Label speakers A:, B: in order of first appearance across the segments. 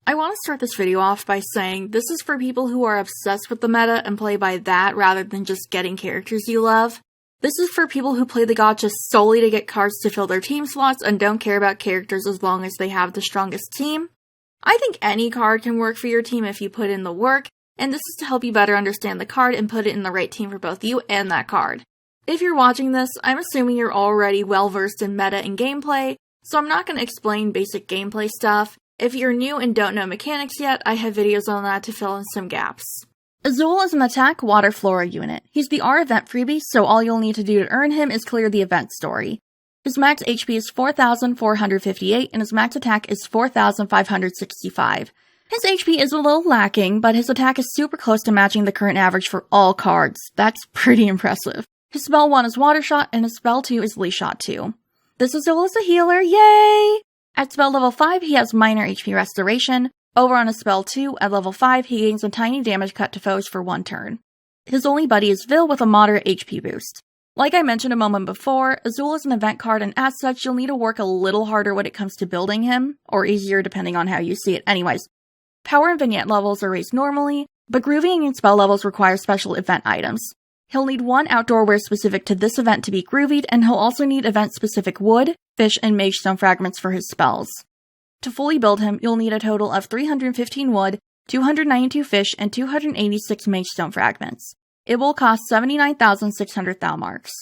A: I want to start this video off by saying this is for people who are obsessed with the meta and play by that rather than just getting characters you love. This is for people who play the gacha solely to get cards to fill their team slots and don't care about characters as long as they have the strongest team. I think any card can work for your team if you put in the work, and this is to help you better understand the card and put it in the right team for both you and that card. If you're watching this, I'm assuming you're already well versed in meta and gameplay, so I'm not going to explain basic gameplay stuff. If you're new and don't know mechanics yet, I have videos on that to fill in some gaps. Azul is an attack water flora unit. He's the R event freebie, so all you'll need to do to earn him is clear the event story. His max HP is 4,458 and his max attack is 4,565. His HP is a little lacking, but his attack is super close to matching the current average for all cards. That's pretty impressive. His spell 1 is Water Shot and his spell 2 is Leash Shot 2. This Azul is a healer, yay! At spell level 5, he has minor HP restoration. Over on his spell 2, at level 5, he gains a tiny damage cut to foes for 1 turn. His only buddy is Vil with a moderate HP boost. Like I mentioned a moment before, Azul is an event card and as such you'll need to work a little harder when it comes to building him, or easier depending on how you see it anyways. Power and vignette levels are raised normally, but grooving and spell levels require special event items. He'll need 1 outdoor wear specific to this event to be groovied, and he'll also need event-specific wood, fish, and mage stone fragments for his spells. To fully build him, you'll need a total of 315 wood, 292 fish, and 286 mage stone fragments. It will cost 79,600 Thou marks.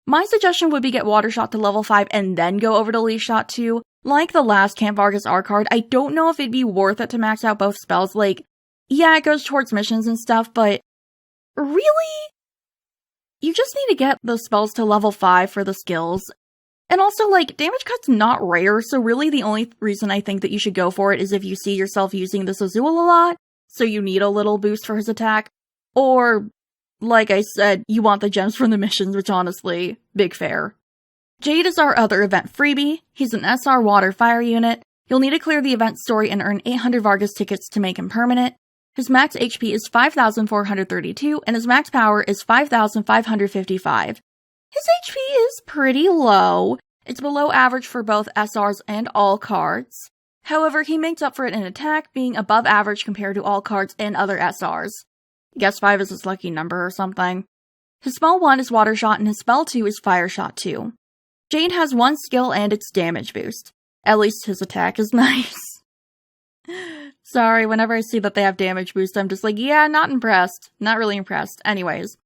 A: My suggestion would be get Water Shot to level 5 and then go over to Leash Shot 2. Like the last Camp Vargas R card, I don't know if it'd be worth it to max out both spells. Like, yeah, it goes towards missions and stuff, but really? You just need to get the spells to level 5 for the skills. And also, like, damage cut's not rare, so really the only reason I think that you should go for it is if you see yourself using this Azul a lot, so you need a little boost for his attack. Or, like I said, you want the gems from the missions, which honestly, big fair. Jade is our other event freebie. He's an SR Water Fire unit. You'll need to clear the event story and earn 800 Vargas tickets to make him permanent. His max HP is 5,432, and his max power is 5,555. His HP is pretty low. It's below average for both SRs and all cards. However, he makes up for it in attack, being above average compared to all cards and other SRs. Guess 5 is his lucky number or something. His spell 1 is Water Shot, and his spell 2 is Fire Shot 2. Jade has 1 skill and its damage boost. At least his attack is nice. Sorry, whenever I see that they have damage boost, I'm just like, yeah, not impressed. Not really impressed. Anyways.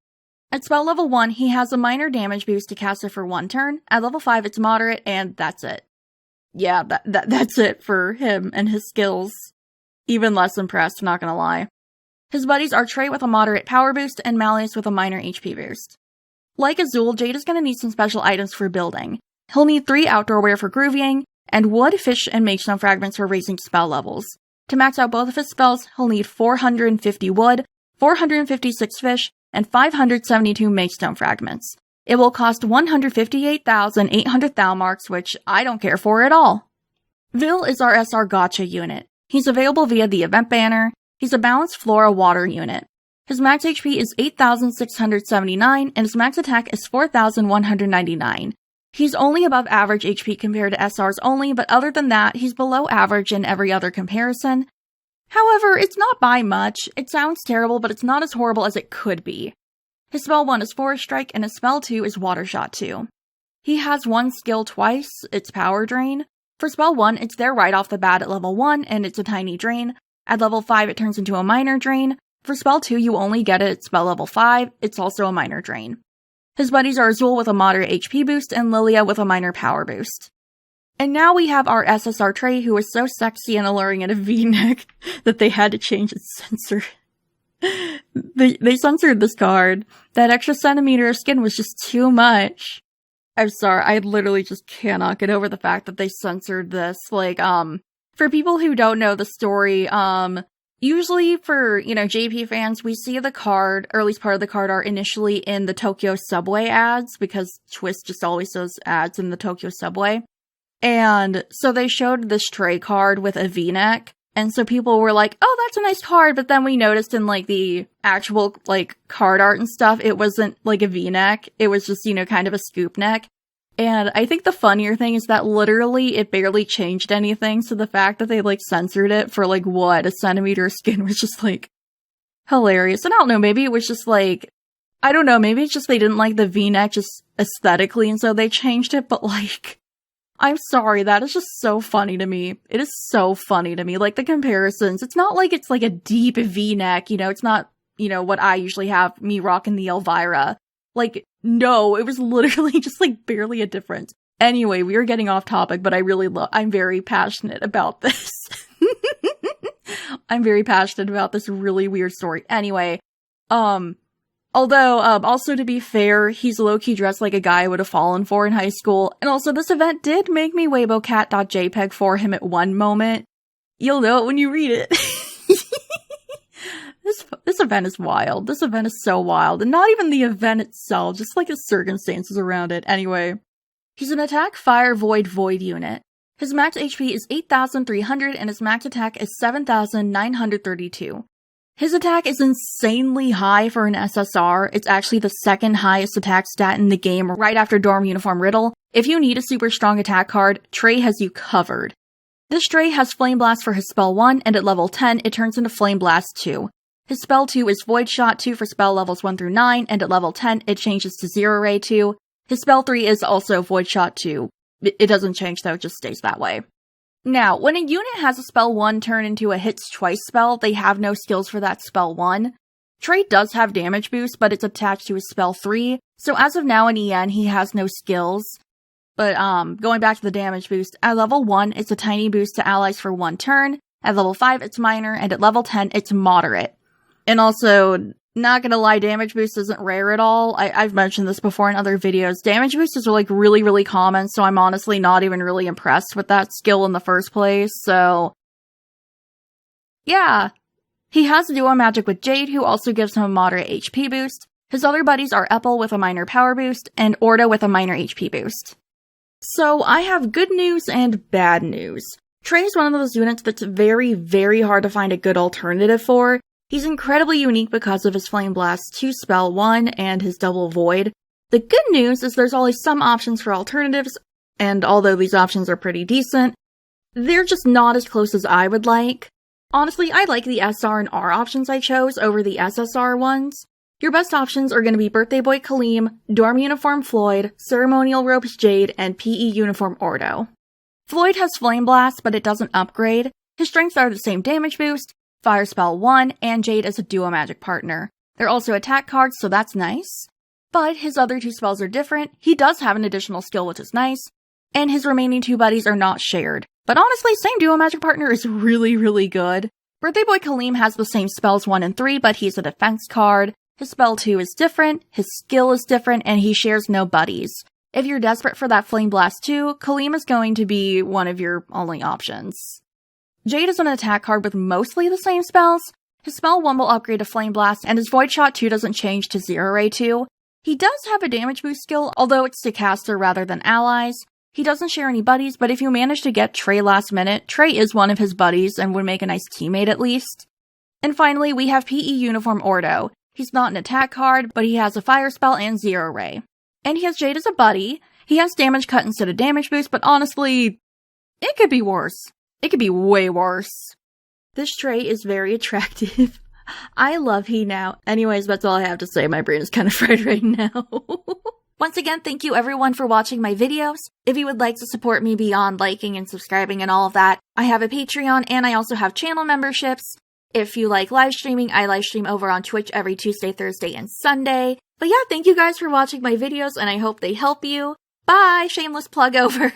A: At spell level 1, he has a minor damage boost to cast it for 1 turn. At level 5, it's moderate, and that's it. Yeah, that's it for him and his skills. Even less impressed, not gonna lie. His buddies are Trey with a moderate power boost, and Malleus with a minor HP boost. Like Azul, Jade is gonna need some special items for building. He'll need 3 outdoor wear for grooving, and wood, fish, and mage stone fragments for raising spell levels. To max out both of his spells, he'll need 450 wood, 456 fish, and 572 mage stone fragments. It will cost 158,800 Thou marks, which I don't care for at all. Vil is our SR Gacha unit. He's available via the event banner. He's a balanced flora water unit. His max HP is 8,679, and his max attack is 4,199. He's only above average HP compared to SRs only, but other than that, he's below average in every other comparison. However, it's not by much. It sounds terrible, but it's not as horrible as it could be. His spell 1 is Forest Strike, and his spell 2 is Water Shot 2. He has 1 skill twice, it's Power Drain. For spell 1, it's there right off the bat at level 1, and it's a tiny drain. At level 5, it turns into a minor drain. For spell 2, you only get it at spell level 5, it's also a minor drain. His buddies are Azul with a moderate HP boost, and Lilia with a minor power boost. And now we have our SSR Trey, who is so sexy and alluring in a V-neck that they had to change its censor. They censored this card. That extra centimeter of skin was just too much. I'm sorry, I literally just cannot get over the fact that they censored this. Like, for people who don't know the story, usually for, JP fans, we see the card, or at least part of the card art, initially in the Tokyo subway ads, because Twist just always does ads in the Tokyo subway. And so they showed this Trey card with a V-neck, and so people were like, oh, that's a nice card, but then we noticed in, the actual, card art and stuff, it wasn't, a V-neck, it was just, kind of a scoop neck. And I think the funnier thing is that literally it barely changed anything, so the fact that they, like, censored it for, like, what, a centimeter of skin was just, like, hilarious. And I don't know, maybe it was just, like, I don't know, maybe it's just they didn't like the V-neck just aesthetically, and so they changed it, but, like, I'm sorry, that is just so funny to me. It is so funny to me, like, the comparisons. It's not like it's, like, a deep V-neck, you know, it's not, you know, what I usually have, me rocking the Elvira. Like, no, it was literally just, like, barely a difference. Anyway, we are getting off topic, but I'm very passionate about this. I'm very passionate about this really weird story. Anyway, although, also to be fair, he's low-key dressed like a guy I would have fallen for in high school, and also this event did make me weibocat.jpg for him at one moment. You'll know it when you read it. This event is wild. This event is so wild. And not even the event itself, just like the circumstances around it. Anyway, he's an attack, fire, void unit. His max HP is 8,300 and his max attack is 7,932. His attack is insanely high for an SSR. It's actually the second highest attack stat in the game right after Dorm Uniform Riddle. If you need a super strong attack card, Trey has you covered. This Trey has Flame Blast for his spell 1, and at level 10, it turns into Flame Blast 2. His spell 2 is Void Shot 2 for spell levels 1 through 9, and at level 10, it changes to Zero Ray 2. His spell 3 is also Void Shot 2. It doesn't change though, it just stays that way. Now, when a unit has a spell 1 turn into a hits twice spell, they have no skills for that spell 1. Trey does have damage boost, but it's attached to his spell 3, so as of now in EN, he has no skills. But, going back to the damage boost, at level 1, it's a tiny boost to allies for 1 turn, at level 5, it's minor, and at level 10, it's moderate. And also, not gonna lie, damage boost isn't rare at all. I've mentioned this before in other videos. Damage boosts are, like, really, really common, so I'm honestly not even really impressed with that skill in the first place, so... yeah. He has duo magic with Jade, who also gives him a moderate HP boost. His other buddies are Epple with a minor power boost, and Orda with a minor HP boost. So, I have good news and bad news. Trey is one of those units that's very, very hard to find a good alternative for. He's incredibly unique because of his Flame Blast 2 spell 1 and his double void. The good news is there's always some options for alternatives, and although these options are pretty decent, they're just not as close as I would like. Honestly, I like the SR and R options I chose over the SSR ones. Your best options are going to be Birthday Boy Kaleem, Dorm Uniform Floyd, Ceremonial Robes Jade, and PE Uniform Ordo. Floyd has Flame Blast, but it doesn't upgrade. His strengths are the same damage boost, Fire Spell 1, and Jade is a duo magic partner. They're also attack cards, so that's nice. But his other 2 spells are different, he does have an additional skill which is nice, and his remaining 2 buddies are not shared. But honestly, same duo magic partner is really, really good. Birthday Boy Kaleem has the same spells 1 and 3, but he's a defense card. His spell 2 is different, his skill is different, and he shares no buddies. If you're desperate for that Flame Blast 2, Kaleem is going to be one of your only options. Jade is an attack card with mostly the same spells. His spell 1 will upgrade to Flame Blast, and his Void Shot 2 doesn't change to Zero Ray 2. He does have a damage boost skill, although it's to caster rather than allies. He doesn't share any buddies, but if you manage to get Trey last minute, Trey is one of his buddies and would make a nice teammate at least. And finally, we have PE Uniform Ordo. He's not an attack card, but he has a fire spell and Zero Ray. And he has Jade as a buddy. He has damage cut instead of damage boost, but honestly, it could be worse. It could be way worse. This Trey is very attractive. I love he now. Anyways, that's all I have to say. My brain is kind of fried right now. Once again, thank you everyone for watching my videos. If you would like to support me beyond liking and subscribing and all of that, I have a Patreon and I also have channel memberships. If you like live streaming, I live stream over on Twitch every Tuesday, Thursday, and Sunday. But yeah, thank you guys for watching my videos and I hope they help you. Bye! Shameless plug over.